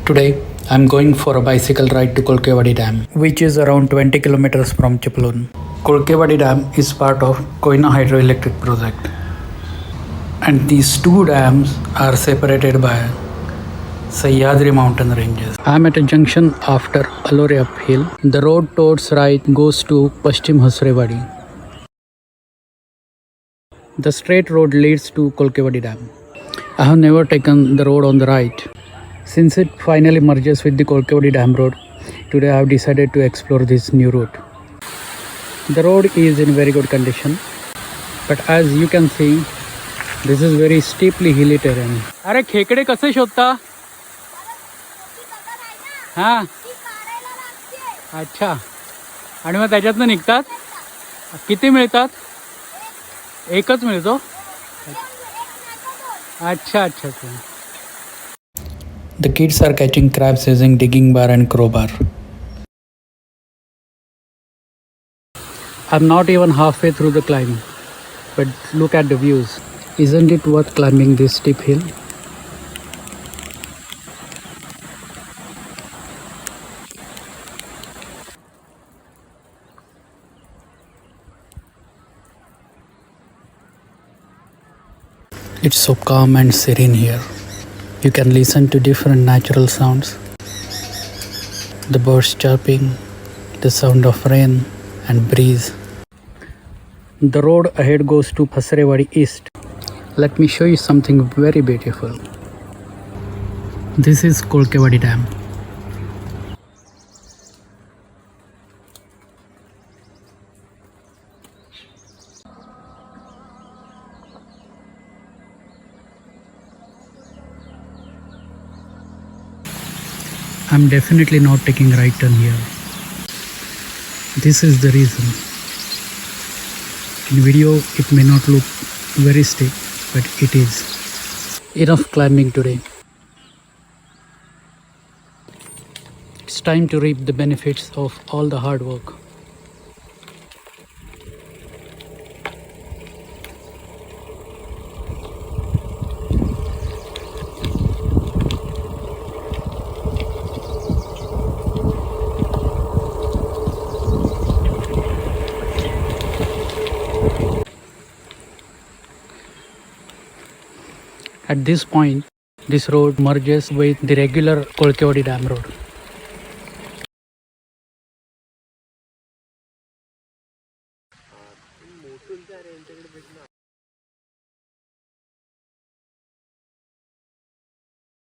Today, I'm going for a bicycle ride to Kolkewadi Dam, which is around 20 kilometers from Chipalun. Kolkewadi Dam is part of Koyna Hydroelectric Project, and these two dams are separated by Sahyadri mountain ranges. I'm at a junction after Alore uphill. The road towards right goes to Paschim Hasrewadi. The straight road leads to Kolkewadi Dam. I have never taken the road on the right. Since it finally merges with the Kolkewadi Dam road, today I have decided to explore this new route. The road is in very good condition, but as you can see, this is very steeply hilly terrain. अरे खेकडे कसे शोधता? हां, अच्छा. आणि मग त्याच्यातनं निघतात? किती मिळतात? एकच मिळतो? अच्छा अच्छा अच्छा. The kids are catching crabs using digging bar and crowbar. I'm not even halfway through the climb, but look at the views. Isn't it worth climbing this steep hill? It's so calm and serene here. You can listen to different natural sounds. The birds chirping, the sound of rain and breeze. The road ahead goes to Hasrewadi East. Let me show you something very beautiful. This is Kolkewadi Dam. I'm definitely not taking right turn here. This is the reason. In video it may not look very steep, but it is. Enough climbing today. It's time to reap the benefits of all the hard work. At this point, this road merges with the regular Kolkewadi Dam road.